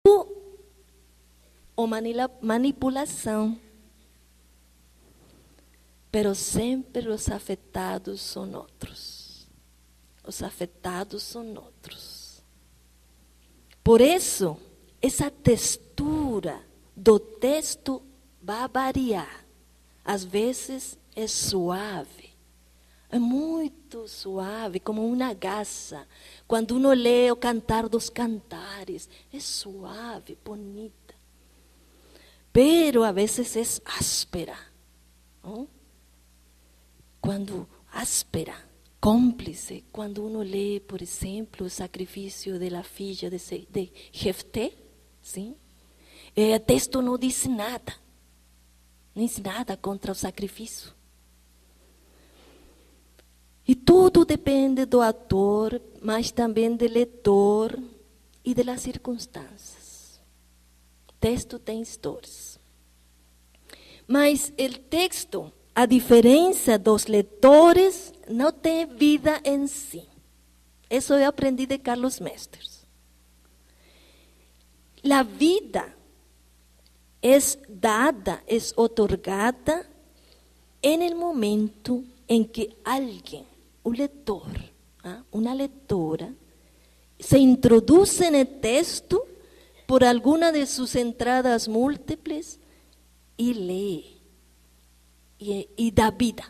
ou manipulação. Pero sempre os afetados são outros. Os afetados são outros. Por isso, essa textura do texto vai variar. Às vezes é suave. É muito suave, como uma garça. Quando uno lê o Cantar dos Cantares, é suave, bonita. Pero a vezes é áspera. ¿No? Quando áspera, cúmplice, quando uno lê, por exemplo, o sacrifício da filha de Jefté, sim? O texto não diz nada. Não diz nada contra o sacrifício. E tudo depende do autor, mas também do leitor e das circunstâncias. O texto tem histórias. Mas o texto, a diferença dos leitores, não tem vida em si. Isso eu aprendi de Carlos Mesters. A vida é dada, é otorgada em momento em que alguém, o leitor, uma leitora, se introduz no texto por alguma de suas entradas múltiplas e lê e dá vida.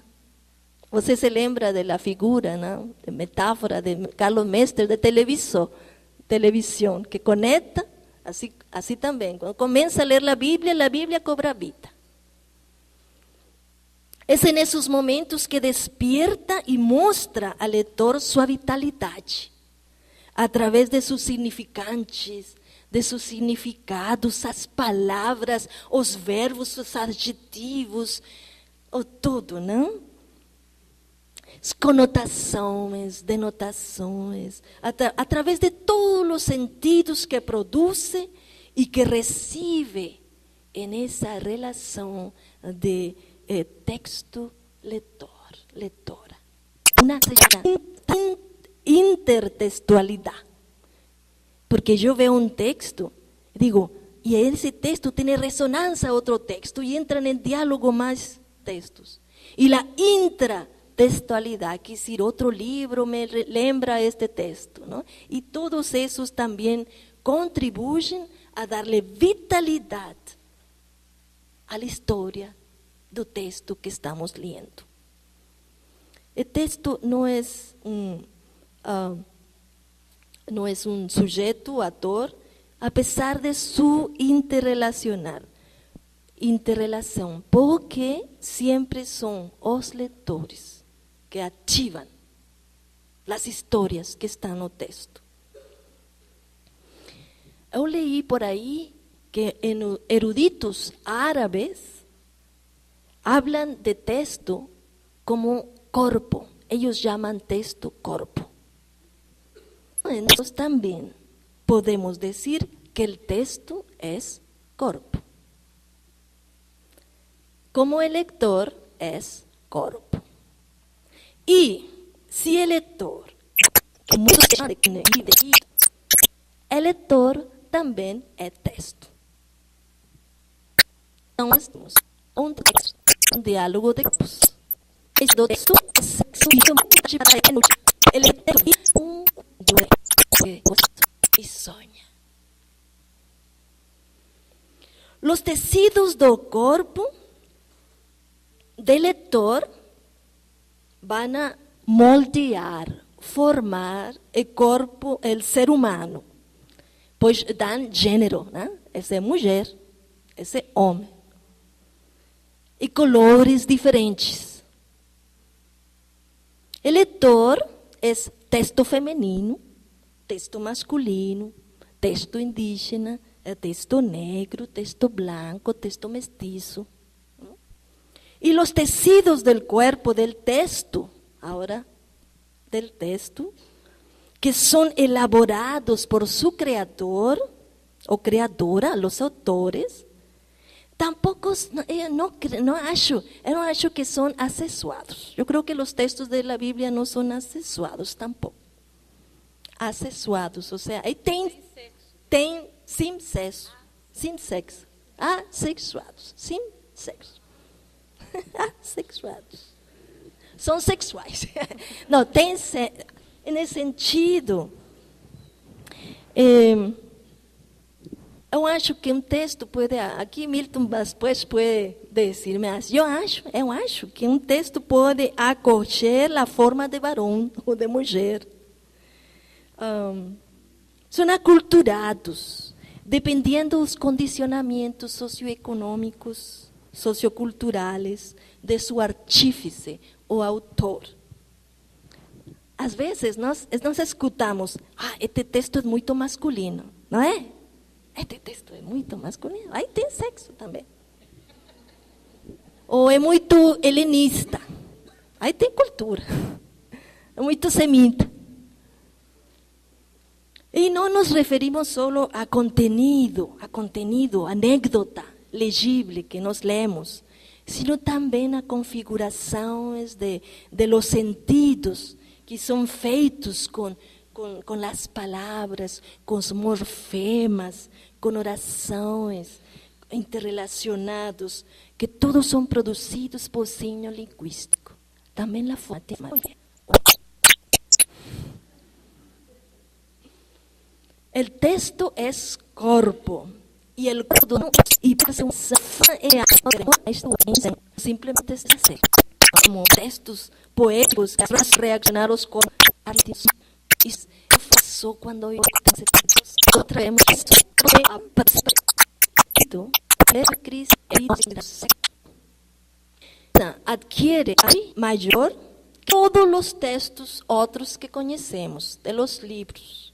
Você se lembra da figura, não? De metáfora de Carlos Mesters de televisão, que conecta, assim também. Quando começa a ler a Bíblia cobra vida. É nesses momentos que despierta e mostra ao leitor sua vitalidade, através de seus significantes, de seus significados, as palavras, os verbos, os adjetivos, o tudo, não? As conotações, denotações, através de todos os sentidos que produz e que recebe nessa relação de texto-leitor, leitora. Uma intertextualidade. Porque eu vejo um texto, digo, e esse texto tem ressonância a outro texto, e entra em diálogo mais textos. E a intratextualidade, que se outro livro me lembra este texto. Não? E todos esses também contribuem a dar-lhe vitalidade à história do texto que estamos lendo. O texto não é um sujeito, ator, apesar de su interrelação, porque sempre são os leitores que ativam as histórias que estão no texto. Eu leí por aí que eruditos árabes hablan de texto como corpo. Eles chamam texto corpo. Nós também podemos dizer que o texto é corpo. Como o leitor é corpo. E se o leitor, o leitor também é texto. Então, temos um texto, um diálogo de grupos. Este texto é um e sonha. Os tecidos do corpo do leitor vão a moldear, formar o corpo, o ser humano, pois dão gênero, né? Essa é mulher, esse é homem, e colores diferentes. O leitor é texto feminino, texto masculino, texto indígena, texto negro, texto branco, texto mestiço. E os tecidos do corpo del texto, agora, del texto, que são elaborados por seu criador, ou criadora, os autores, tampouco, eu não acho que são acessórios. Eu creio que os textos da Bíblia não são acessórios tampouco. Acessórios, ou seja, aí tem sem sexo. Sem sexo. Assexuados. Sem sexo. Assexuados. São sexuais. Não, tem nesse sentido. Eu acho que um texto pode, aqui Milton depois pode dizer, mas eu acho que um texto pode acolher a forma de varão ou de mulher. São aculturados, dependendo dos condicionamentos socioeconômicos, socioculturais de seu artífice ou autor. Às vezes nós escutamos, este texto é muito masculino, não é? Este texto é muito masculino, aí tem sexo também. Ou é muito helenista, aí tem cultura, é muito semita. E não nos referimos só a conteúdo, anécdota legível que nós lemos, sino também a configurações de los sentidos que são feitos com as palavras, com os morfemas, com orações interrelacionados, que todos são produzidos por signo linguístico. Também a fonte. O texto é corpo, e o corpo não é simplesmente ser. Como textos poéticos que reaccionaram com artes. Isso passou quando eu outra vez Cristo adquiere maior que todos os textos outros que conhecemos, de los livros.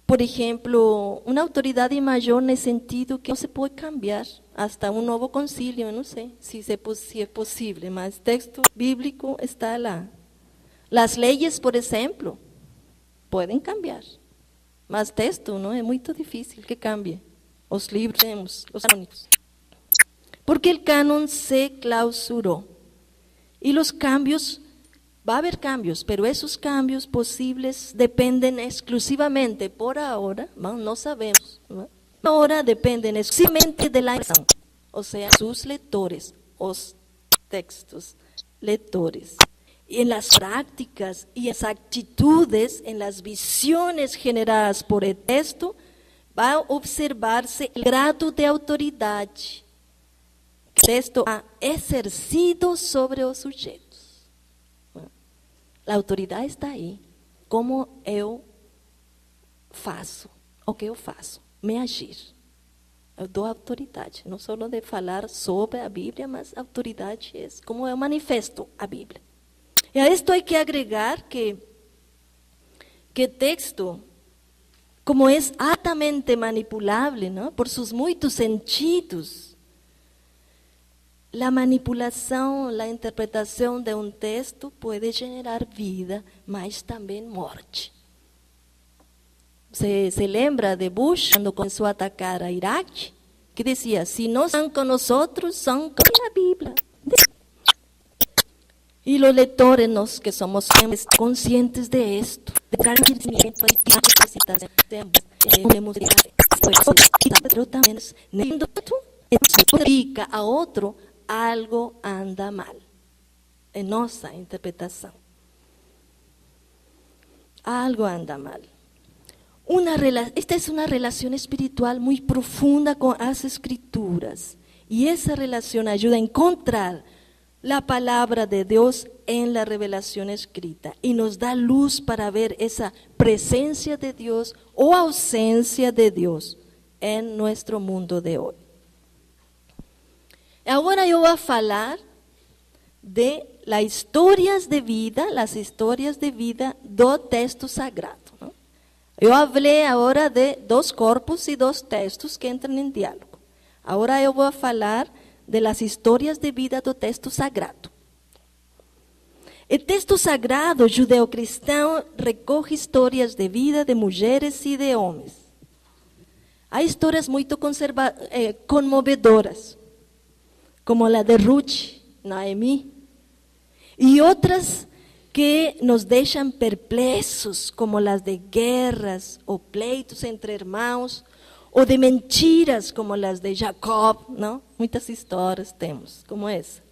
Por exemplo, uma autoridade maior nesse sentido que não se pode cambiar hasta um novo concílio, não sei se é possível, mas o texto bíblico está lá. As leis, por exemplo, podem cambiar, mas o texto não é muito difícil que cambie. Os livros temos, os canônicos. Porque o cânon se clausurou. E os cambios, vai haver cambios, mas esses cambios possíveis dependem exclusivamente, por agora, não sabemos, agora dependem exclusivamente da impressão, ou seja, os leitores, os textos, leitores. En las prácticas y en las actitudes, en las visiones generadas por el texto, va a observarse el grado de autoridade que o texto ha exercido sobre os sujeitos. A autoridade está aí. Como eu faço, o que eu faço, me agir. Eu dou autoridade, não só de falar sobre a Bíblia, mas a autoridade é como eu manifesto a Bíblia. E a isto hay que agregar que texto, como é altamente manipulable, ¿no? Por sus muitos sentidos, a manipulação, a interpretação de um texto pode gerar vida, mas também morte. Se lembra de Bush, quando começou a atacar a Iraque, que dizia, se não estão com nós, são com a Bíblia. E os leitores, nós que somos conscientes de esto, de cada crecimiento, pero también explica a outro, algo anda mal, em nossa interpretação. Algo anda mal. Esta é uma relação espiritual muito profunda com as Escrituras, e essa relação ajuda a encontrar la palabra de Dios en la revelación escrita y nos da luz para ver esa presencia de Dios o ausencia de Dios en nuestro mundo de hoy. Ahora yo voy a hablar de las historias de vida do texto sagrado, ¿no? Yo hablé ahora de dos corpos y dos textos que entran en diálogo. Ahora yo voy a hablar de las histórias de vida do texto sagrado. O texto sagrado judeo-cristão recorre histórias de vida de mulheres e de homens. Há histórias muito comovedoras, como a de Ruth, Noemi, e outras que nos deixam perplexos, como las de guerras ou pleitos entre irmãos, ou de mentiras, como las de Jacob, não? Muitas histórias temos, como essa.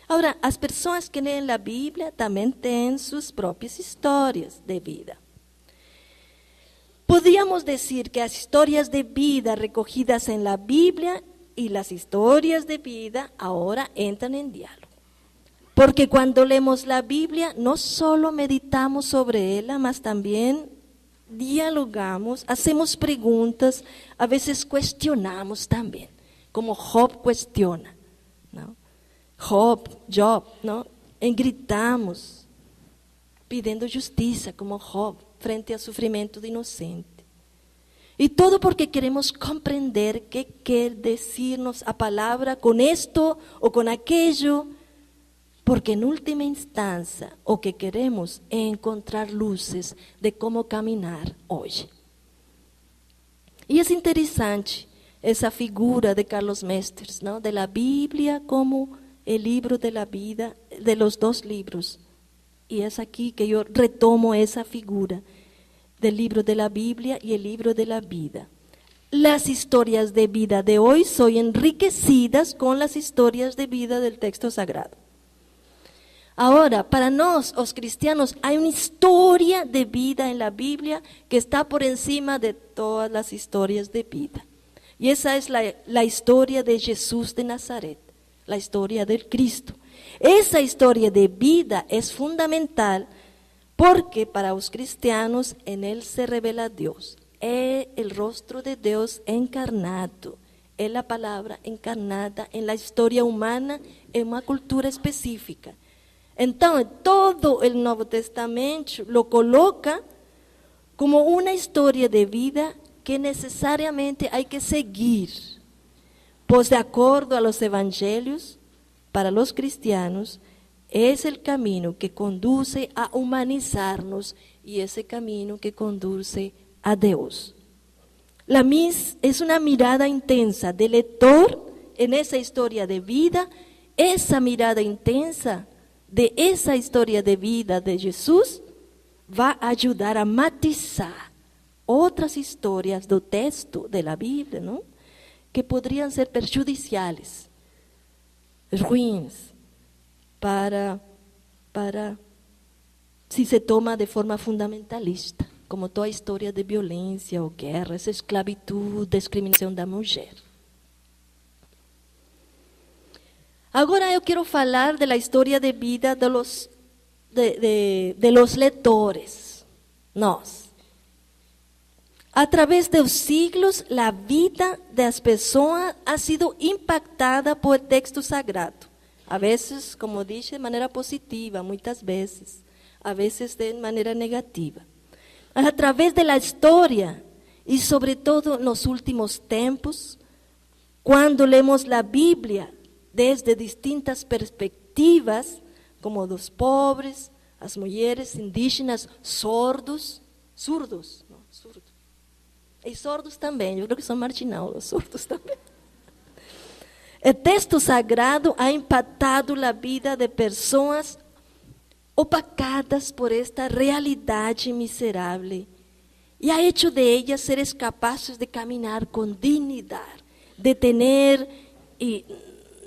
Agora, as pessoas que leem a Bíblia também têm suas próprias histórias de vida. Podríamos dizer que as histórias de vida recogidas en la Biblia y las historias de vida ahora entran en diálogo. Porque cuando leemos la Biblia, no solo meditamos sobre ella, mas también dialogamos, hacemos preguntas, a veces cuestionamos también, como Job cuestiona, ¿no? Job, ¿no? Gritamos, pidiendo justicia, como Job, frente al sufrimiento de inocente. Y todo porque queremos comprender qué quiere decirnos a palabra con esto o con aquello, porque en última instancia o que queremos es encontrar luces de cómo caminar hoy. Y es interesante esa figura de Carlos Mesters, ¿no? De la Biblia como el libro de la vida, de los dos libros. Y es aquí que yo retomo esa figura del libro de la Biblia y el libro de la vida. Las historias de vida de hoy son enriquecidas con las historias de vida del texto sagrado. Ahora, para nosotros, los cristianos, hay una historia de vida en la Biblia que está por encima de todas las historias de vida. Y esa es la historia de Jesús de Nazaret, la historia del Cristo. Esa historia de vida es fundamental porque para los cristianos en él se revela Dios. Es el rostro de Dios encarnado. Es la palabra encarnada en la historia humana en una cultura específica. Entonces, todo el Nuevo Testamento lo coloca como una historia de vida que necesariamente hay que seguir. Pues de acuerdo a los evangelios, para los cristianos, es el camino que conduce a humanizarnos y ese camino que conduce a Dios. La mis es una mirada intensa del lector en esa historia de vida. Esa mirada intensa de esa historia de vida de Jesús va a ayudar a matizar otras historias del texto de la Biblia, ¿no? Que podrían ser perjudiciales, ruins, para si se toma de forma fundamentalista, como toda historia de violencia o guerras, esclavitud, discriminação da mulher. Agora eu quero falar da história de vida de los leitores, nós. A través de los siglos, la vida de las personas ha sido impactada por el texto sagrado. A veces, como dije, de manera positiva, muchas veces. A veces de manera negativa. A través de la historia, y sobre todo en los últimos tiempos, cuando leemos la Biblia desde distintas perspectivas, como los pobres, las mujeres indígenas, surdos, y sordos también, yo creo que son marginados, los sordos también. El texto sagrado ha impactado la vida de personas opacadas por esta realidad miserable y ha hecho de ellas seres capaces de caminar con dignidad, de tener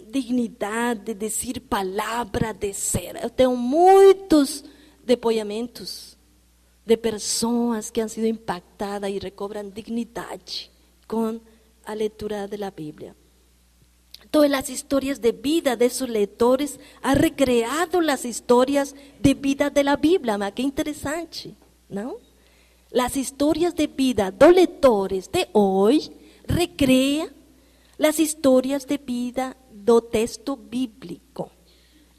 dignidad, de decir palabra, de ser. Eu tenho muitos depoimentos de pessoas que han sido impactadas y recobran dignidad con la lectura de la Biblia. Todas las historias de vida de sus lectores han recreado las historias de vida de la Biblia. Mas qué interesante, ¿no? Las historias de vida de los lectores de hoy recrean las historias de vida do texto bíblico.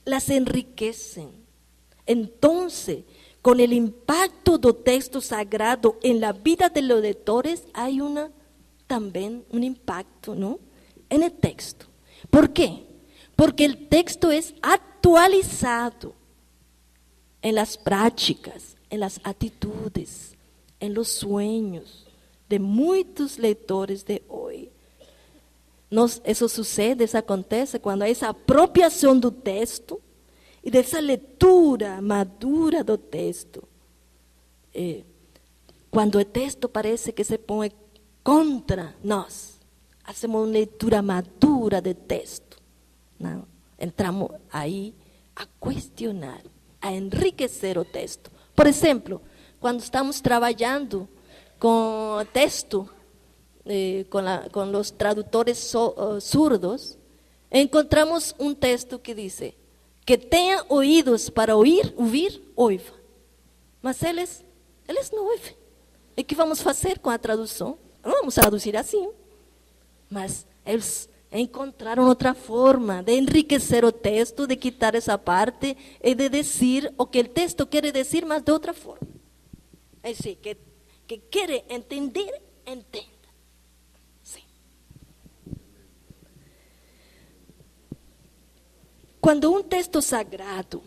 Las enriquecen. Entonces, con el impacto del texto sagrado en la vida de los lectores, hay también un impacto, ¿no? En el texto. ¿Por qué? Porque el texto es actualizado en las prácticas, en las actitudes, en los sueños de muchos lectores de hoy. Eso acontece cuando hay esa apropiación del texto e dessa leitura madura do texto. Quando o texto parece que se põe contra nós, fazemos uma leitura madura do texto. Não? Entramos aí a questionar, a enriquecer o texto. Por exemplo, quando estamos trabalhando com o texto, com os tradutores surdos, encontramos um texto que diz: que tenha ouídos para ouvir, ouva. Mas eles não ouvem. E o que vamos fazer com a tradução? Não vamos traduzir assim. Mas eles encontraram outra forma de enriquecer o texto, de quitar essa parte e de dizer o que o texto quer dizer, mas de outra forma. É assim, que quer entender, entenda. Sim. Quando um texto sagrado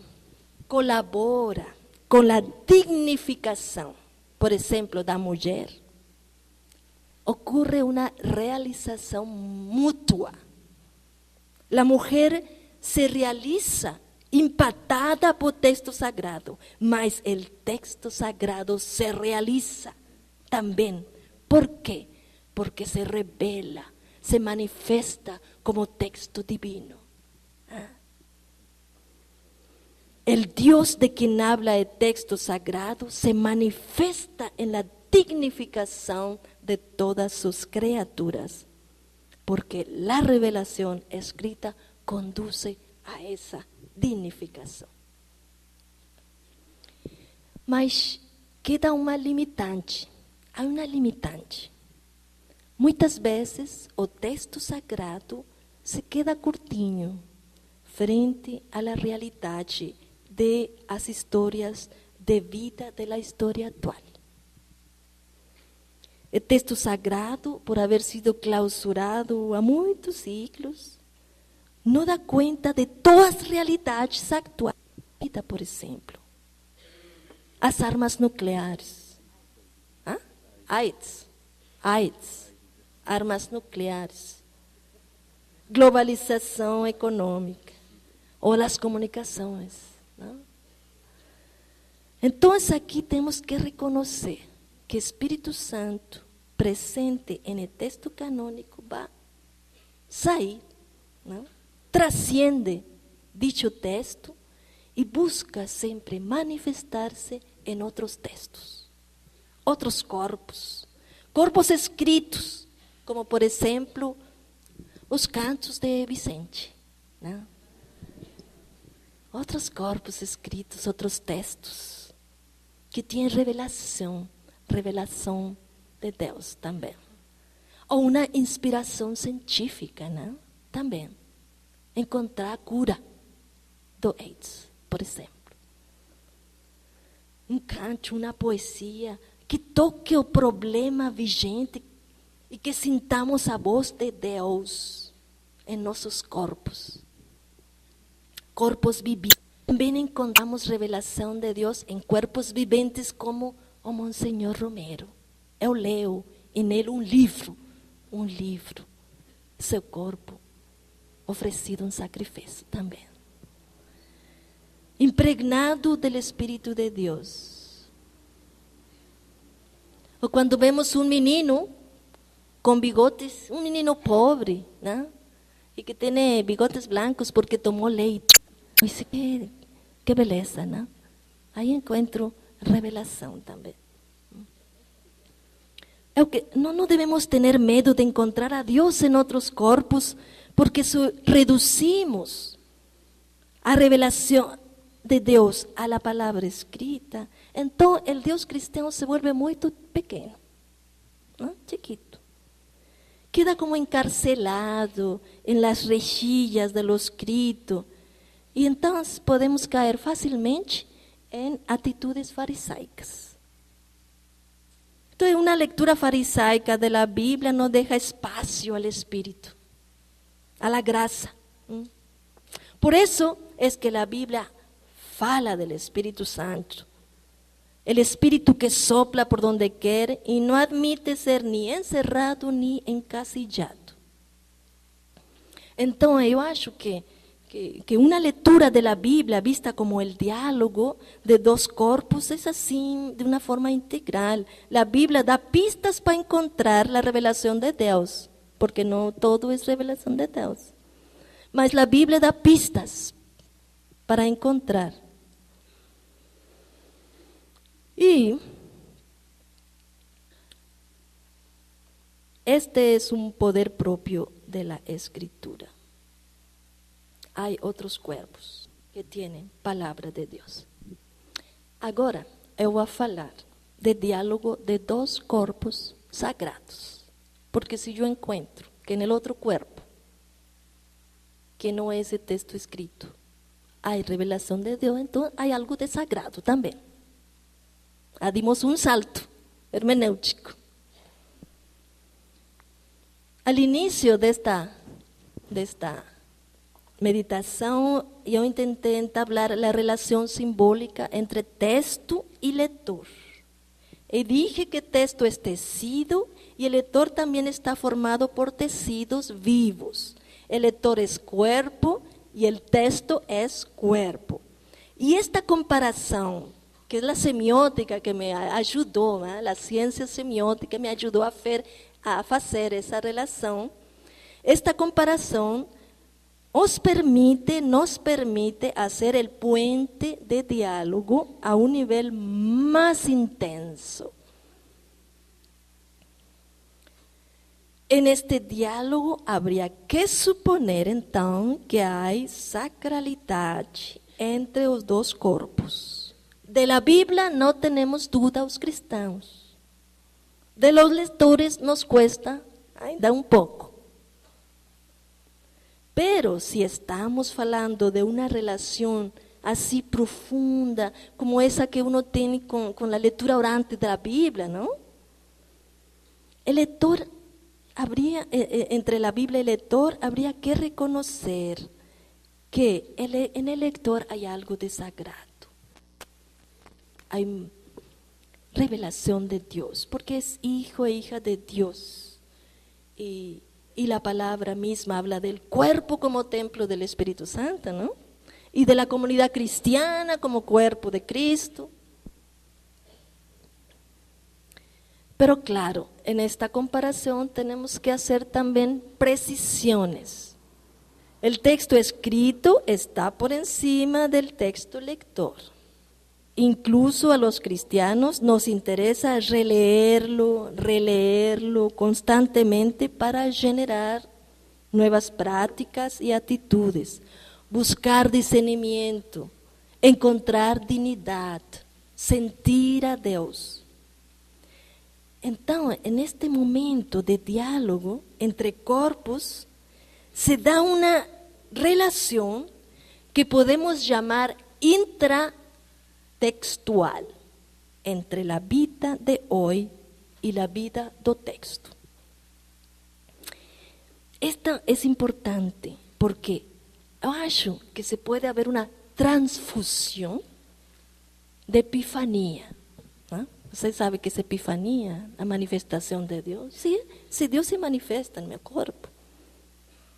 colabora com a dignificação, por exemplo, da mulher, ocorre uma realização mútua. A mulher se realiza impactada por texto sagrado, mas o texto sagrado se realiza também. ¿Por quê? Porque se revela, se manifesta como texto divino. El Dios de quien habla el texto sagrado se manifiesta en la dignificación de todas sus criaturas, porque la revelación escrita conduce a esa dignificação. Mas queda uma limitante. Há uma limitante. Muitas vezes o texto sagrado se queda curtinho frente à realidade de as histórias de vida da história atual. O texto sagrado, por haver sido clausurado há muitos séculos, não dá conta de todas as realidades atuais. Por exemplo, as armas nucleares. AIDS, armas nucleares, globalização econômica, ou as comunicações. Não? Então, aqui temos que reconhecer que o Espírito Santo, presente no texto canônico, vai sair, não? Trasciende dicho texto e busca sempre manifestar-se em outros textos, outros corpos escritos, como por exemplo os cantos de Vicente, não? Outros corpos escritos, outros textos que têm revelação de Deus também, ou uma inspiração científica, não? Também. Encontrar a cura do AIDS, por exemplo. Um canto, uma poesia que toque o problema vigente e que sintamos a voz de Deus em nossos corpos. Corpos viventes. Também encontramos revelação de Deus em corpos viventes como o Monsenhor Romero. Eu leio nele um livro, seu corpo oferecido um sacrifício também. Impregnado do Espírito de Deus. Ou quando vemos um menino com bigotes, um menino pobre, né? E que tem bigotes blancos porque tomou leite. Isso que beleza, né? Aí encontro revelação também. Não devemos ter medo de encontrar a Deus em outros corpos, porque se reduzimos a revelação de Deus a la palavra escrita, então o Deus cristão se vuelve muito pequeno, ¿no? Chiquito. Queda como encarcelado em las rejillas de lo escrito, e então podemos cair facilmente em atitudes farisaicas. Então, uma leitura farisaica da Bíblia não deixa espaço ao Espírito, à graça. Por isso é que a Bíblia fala do Espírito Santo, o Espírito que sopla por donde quer e não admite ser nem encerrado nem encasillado. Então, eu acho que que una lectura de la Biblia vista como el diálogo de dos cuerpos es así, de una forma integral. La Biblia da pistas para encontrar la revelación de Dios, porque no todo es revelación de Dios. Mas la Biblia da pistas para encontrar. Y este es un poder propio de la Escritura. Hay otros cuerpos que tienen palavra de Deus. Agora, eu vou falar de diálogo de dois corpos sagrados. Porque se eu encontro que no outro corpo, que não é esse texto escrito, há revelação de Deus, então há algo de sagrado também. Dimos um salto hermenêutico. Al início desta meditação, eu tentei entablar a relação simbólica entre texto e leitor. E dije que texto é tecido e o leitor também está formado por tecidos vivos. O leitor é cuerpo e o texto é cuerpo. E esta comparação, que é a semiótica que me ajudou, a ciência semiótica me ajudou a fazer essa relação, esta comparação nos permite hacer el puente de diálogo a un nivel más intenso. En este diálogo habría que suponer entonces que hay sacralidad entre los dos corpos. De la Biblia no tenemos duda los cristianos. De los lectores nos cuesta ainda un poco. Pero si estamos falando de una relación así profunda, como esa que uno tiene con la lectura orante de la Biblia, ¿no? El lector entre la Biblia y el lector habría que reconocer que en el lector hay algo de sagrado. Hay revelación de Dios, porque es hijo e hija de Dios. Y la palabra misma habla del cuerpo como templo del Espíritu Santo, ¿no? Y de la comunidad cristiana como cuerpo de Cristo. Pero claro, en esta comparación tenemos que hacer también precisiones. El texto escrito está por encima del texto lector. Incluso a los cristianos nos interesa releerlo constantemente para generar nuevas prácticas y actitudes, buscar discernimiento, encontrar dignidad, sentir a Dios. Entonces, en este momento de diálogo entre corpos, se da una relación que podemos llamar intratextual entre la vida de hoy y la vida do texto. Esta es importante porque eu acho que se puede haber una transfusión de epifanía. ¿No? Você sabe que es epifanía, la manifestación de Dios. Sí, si Dios se manifiesta en mi cuerpo,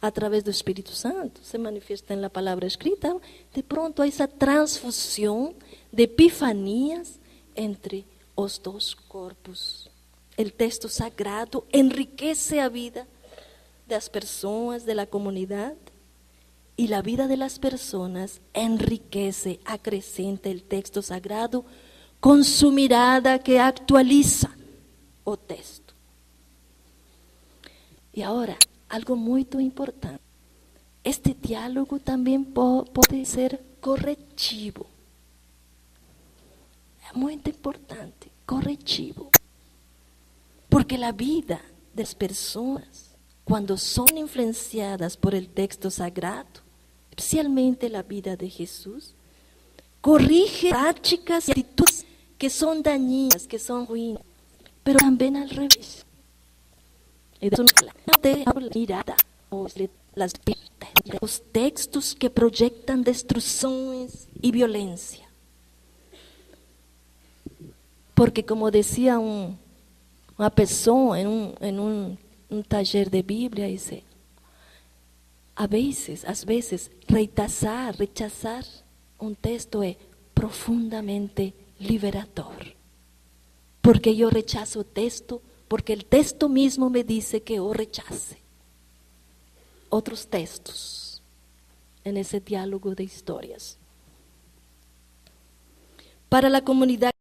a través del Espíritu Santo, se manifiesta en la palabra escrita, de pronto hay esa transfusión de epifanías entre os dos corpos. El texto sagrado enriquece a vida de las personas, de la comunidad, y la vida de las personas enriquece, acrecenta el texto sagrado con su mirada que actualiza o texto. Y ahora, algo muy importante. Este diálogo también puede ser correctivo. Es muy importante, correctivo. Porque la vida de las personas, cuando son influenciadas por el texto sagrado, especialmente la vida de Jesús, corrige prácticas y actitudes que son dañinas, que son ruines, pero también al revés. Mirada, los textos que proyectan destrucciones y violencia. Porque como decía una persona en un taller de Biblia, dice, a veces, rechazar un texto es profundamente liberador. Porque yo rechazo texto, porque el texto mismo me dice que yo rechace otros textos en ese diálogo de historias. Para la comunidad